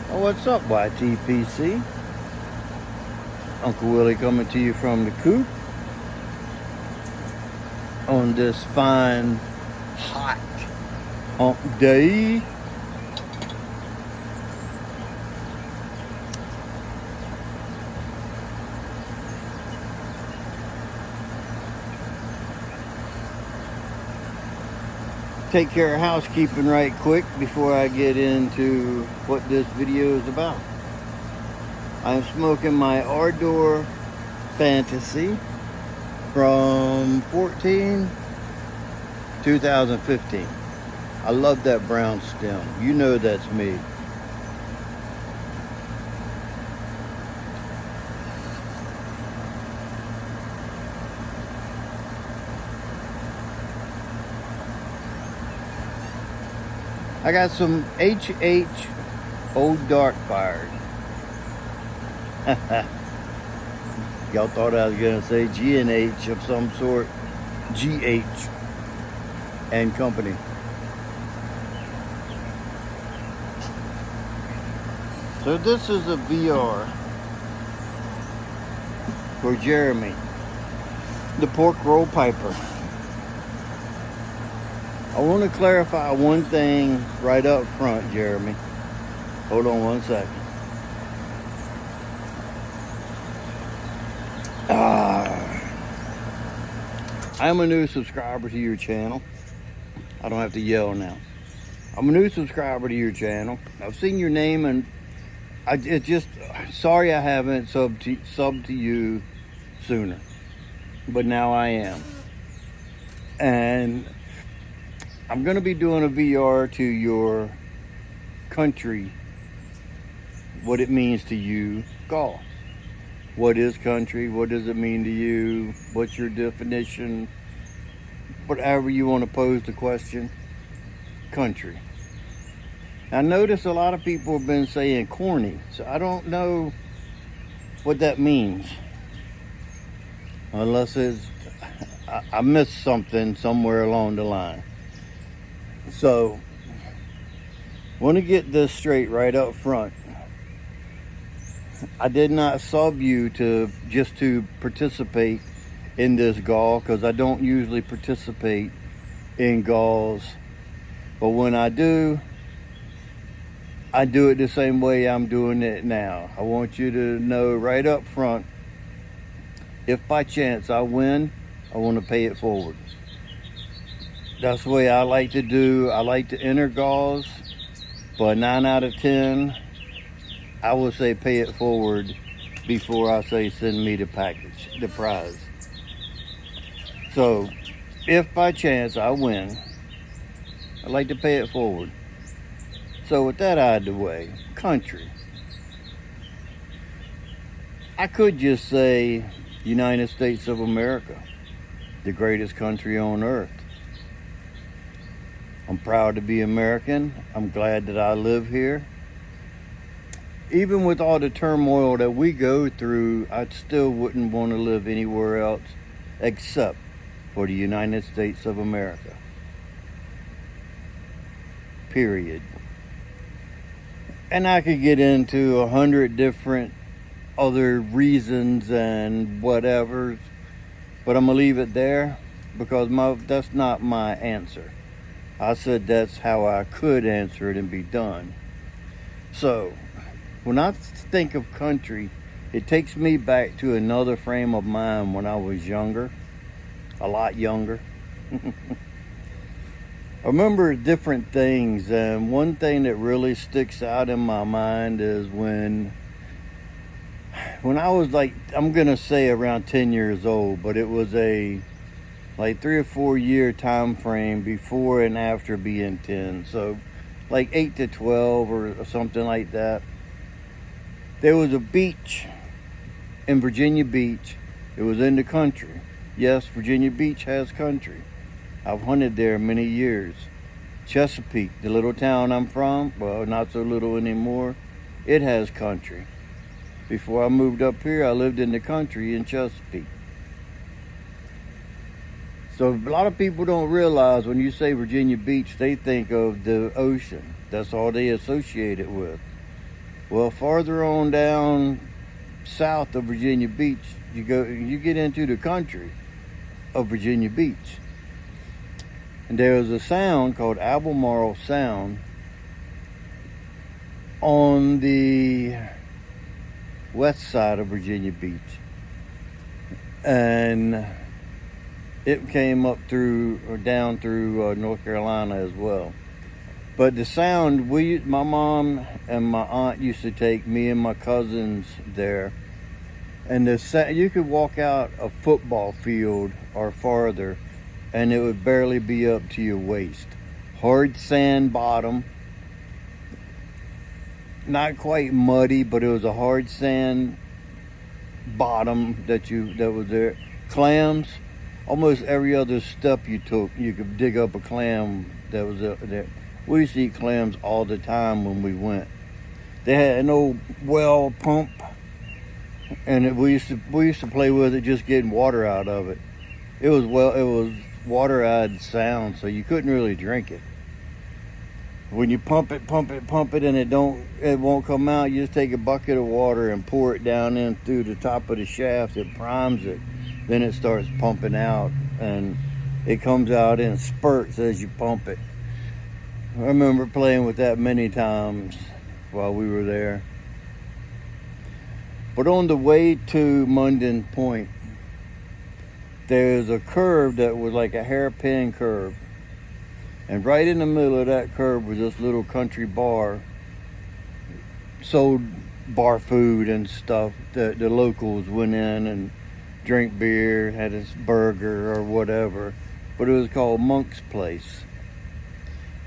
Oh, what's up, YTPC? Uncle Willie coming to you from the coop on this fine, hot hump day. Take care of housekeeping right quick before I get into what this video is about. I'm smoking my Ardor Fantasy from 2015. I love that brown stem. You know that's me. I got some HH Old Dark Fires. Y'all thought I was gonna say G&H of some sort. GH and Company. So this is a VR for Jeremy, the pork roll piper. I want to clarify one thing right up front, Jeremy. Hold on one second. I'm a new subscriber to your channel. I don't have to yell now. I'm a new subscriber to your channel. I've seen your name and sorry I haven't subbed to you sooner. But now I am. And I'm going to be doing a VR to your country, what it means to you, golf. What is country? What does it mean to you? What's your definition? Whatever you want to pose the question, country. I notice a lot of people have been saying corny, so I don't know what that means. Unless I missed something somewhere along the line. So, want to get this straight right up front. I did not sub you to participate in this gall, because I don't usually participate in galls. But when I do it the same way I'm doing it now. I want you to know right up front, if by chance I win, I want to pay it forward. That's the way I like to do. I like to enter galls, but 9 out of 10, I will say pay it forward before I say send me the package, the prize. So, if by chance I win, I like to pay it forward. So with that out of the way, country. I could just say United States of America, the greatest country on earth. I'm proud to be American. I'm glad that I live here. Even with all the turmoil that we go through, I still wouldn't want to live anywhere else except for the United States of America. Period. And I could get into 100 different other reasons and whatever, but I'm gonna leave it there because that's not my answer. I said that's how I could answer it and be done. So, when I think of country, it takes me back to another frame of mind when I was younger, a lot younger. I remember different things, and one thing that really sticks out in my mind is when I was like, I'm gonna say around 10 years old, but it was a 3 or 4 year time frame before and after being 10. So like 8 to 12 or something like that. There was a beach in Virginia Beach. It was in the country. Yes, Virginia Beach has country. I've hunted there many years. Chesapeake, the little town I'm from, well, not so little anymore, it has country. Before I moved up here, I lived in the country in Chesapeake. So a lot of people don't realize when you say Virginia Beach, they think of the ocean. That's all they associate it with. Well, farther on down south of Virginia Beach, you get into the country of Virginia Beach. And there's a sound called Albemarle Sound on the west side of Virginia Beach. And it came up through or down through North Carolina as well. But the sound, my mom and my aunt used to take me and my cousins there. And you could walk out a football field or farther, and it would barely be up to your waist. Hard sand bottom. Not quite muddy, but it was a hard sand bottom that was there. Clams. Almost every other step you took, you could dig up a clam that was there. We used to eat clams all the time when we went. They had an old well pump, and we used to play with it, just getting water out of it. It was water out sound, so you couldn't really drink it. When you pump it, and it won't come out, you just take a bucket of water and pour it down in through the top of the shaft. It primes it. Then it starts pumping out, and it comes out in spurts as you pump it. I remember playing with that many times while we were there. But on the way to Munden Point, there's a curve that was like a hairpin curve. And right in the middle of that curve was this little country bar. Sold bar food and stuff that the locals went in and drank beer, had his burger or whatever. But it was called Monk's Place.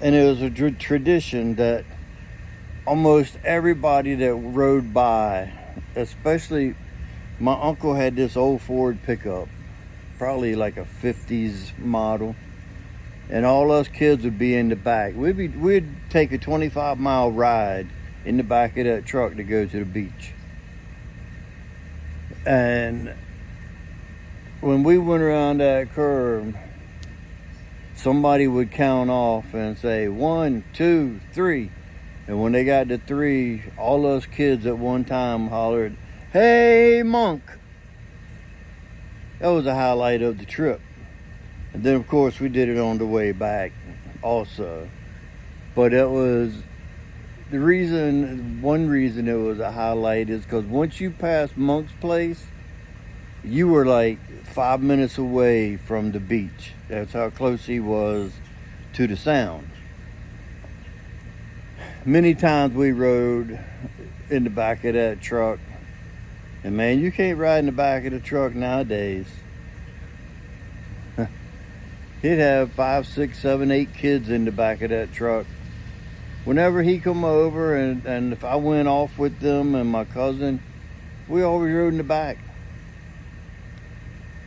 And it was a tradition that almost everybody that rode by, especially my uncle had this old Ford pickup, probably like a 50s model. And all us kids would be in the back. We'd take a 25-mile ride in the back of that truck to go to the beach. And when we went around that curve, somebody would count off and say 1, 2, 3. And when they got to 3, all us kids at one time hollered, "Hey, Monk!" That was the highlight of the trip. And then, of course, we did it on the way back also. But it was one reason it was a highlight is because once you passed Monk's Place, you were like 5 minutes away from the beach. That's how close he was to the sound. Many times we rode in the back of that truck. And man, you can't ride in the back of the truck nowadays. He'd have 5, 6, 7, 8 kids in the back of that truck. Whenever he come over and if I went off with them and my cousin, we always rode in the back.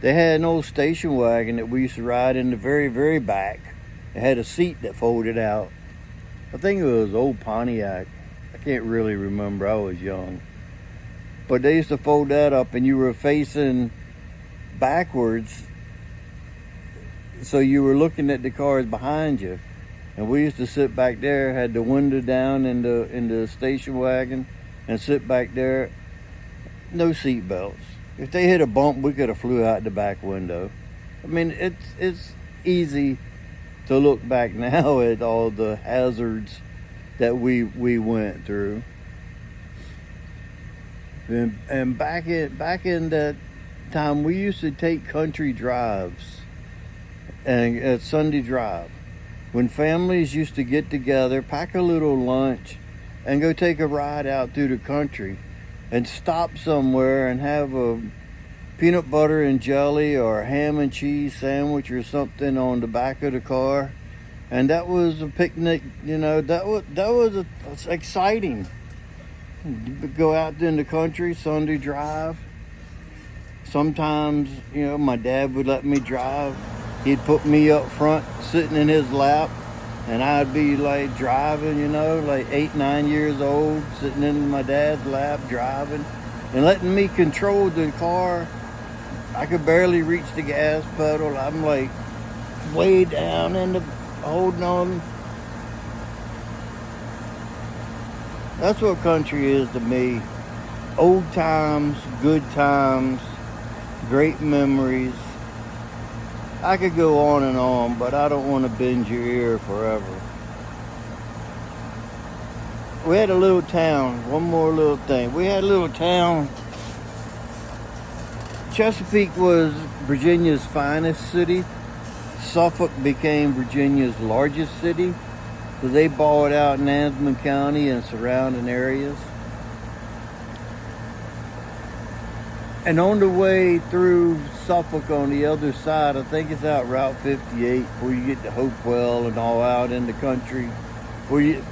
They had an old station wagon that we used to ride in the very, very back. It had a seat that folded out. I think it was old Pontiac. I can't really remember. I was young. But they used to fold that up and you were facing backwards. So you were looking at the cars behind you. And we used to sit back there, had the window down in the station wagon and sit back there. No seat belts. If they hit a bump, we could have flew out the back window. I mean, it's easy to look back now at all the hazards that we went through. And back in that time, we used to take country drives and at Sunday drive. When families used to get together, pack a little lunch, and go take a ride out through the country. And stop somewhere and have a peanut butter and jelly or a ham and cheese sandwich or something on the back of the car. And that was a picnic, that was exciting. Go out in the country, Sunday drive. Sometimes, my dad would let me drive. He'd put me up front, sitting in his lap. And I'd be like driving, like 8, 9 years old, sitting in my dad's lap, driving and letting me control the car. I could barely reach the gas pedal. I'm like way down holding on. That's what country is to me. Old times, good times, great memories. I could go on and on, but I don't want to bend your ear forever. We had a little town, one more little thing. We had a little town. Chesapeake was Virginia's finest city. Suffolk became Virginia's largest city. So they bought out Nansemond County and surrounding areas. And on the way through Suffolk on the other side, I think it's out Route 58, where you get to Hopewell and all out in the country, where you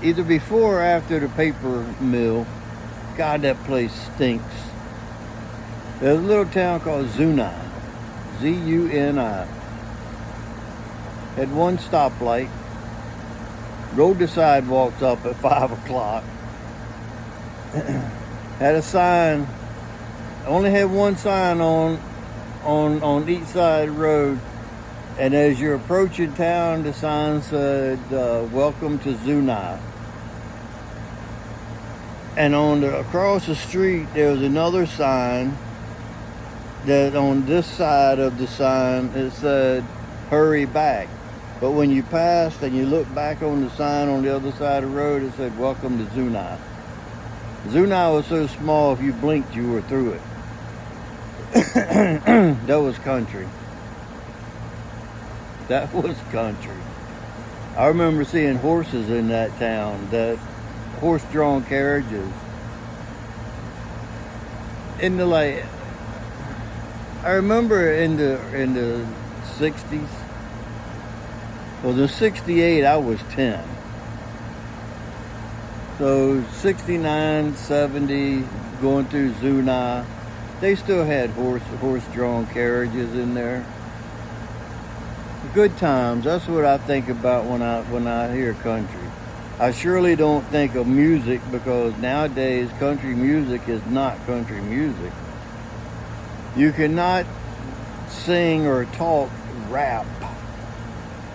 either before or after the paper mill. God, that place stinks. There's a little town called Zuni, Z-U-N-I. Had one stoplight, rode the sidewalks up at 5 o'clock, had a sign. Only had one sign on each side of the road, and as you're approaching town, the sign said, "Welcome to Zuni." And across the street, there was another sign that on this side of the sign, it said, "Hurry back." But when you passed and you look back on the sign on the other side of the road, it said, "Welcome to Zuni." Zuni was so small, if you blinked, you were through it. That was country. That was country. I remember seeing horses in that town, that horse-drawn carriages. I remember in the 60s. Well, in 68, I was 10. So 69, 70, going through Zuni, they still had horse-drawn carriages in there. Good times. That's what I think about when I hear country. I surely don't think of music, because nowadays country music is not country music. You cannot sing or talk rap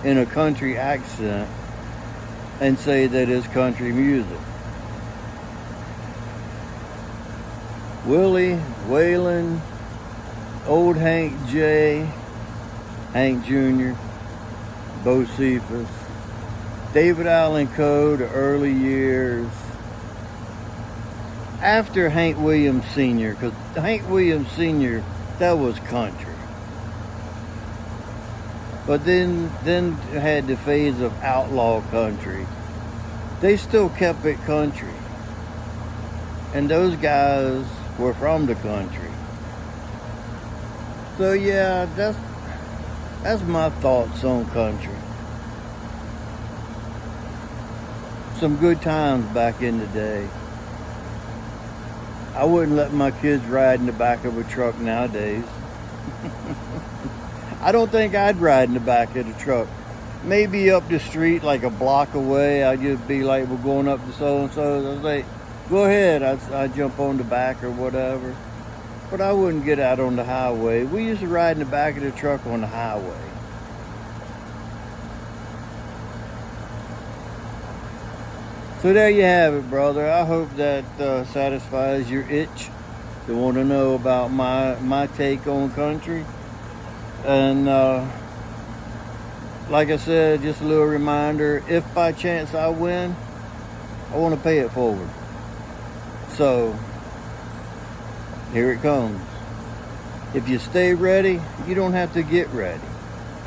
in a country accent and say that it's country music. Willie, Waylon, old Hank J, Hank Jr., Bo Cephas, David Allen Coe, the early years. After Hank Williams Sr., because Hank Williams Sr., that was country. But then had the phase of outlaw country. They still kept it country. And those guys were from the country. So yeah, that's my thoughts on country. Some good times back in the day. I wouldn't let my kids ride in the back of a truck nowadays. I don't think I'd ride in the back of the truck. Maybe up the street, like a block away, I'd just be like, we're going up to so-and-so. I'd say, go ahead. I'd jump on the back or whatever. But I wouldn't get out on the highway. We used to ride in the back of the truck on the highway. So there you have it, brother. I hope that satisfies your itch to want to know about my take on country. And like I said, just a little reminder, if by chance I win, I want to pay it forward. So here it comes. If you stay ready, you don't have to get ready.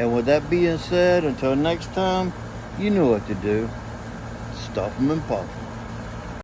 And with that being said, until next time, you know what to do. Stuff 'em and puff 'em.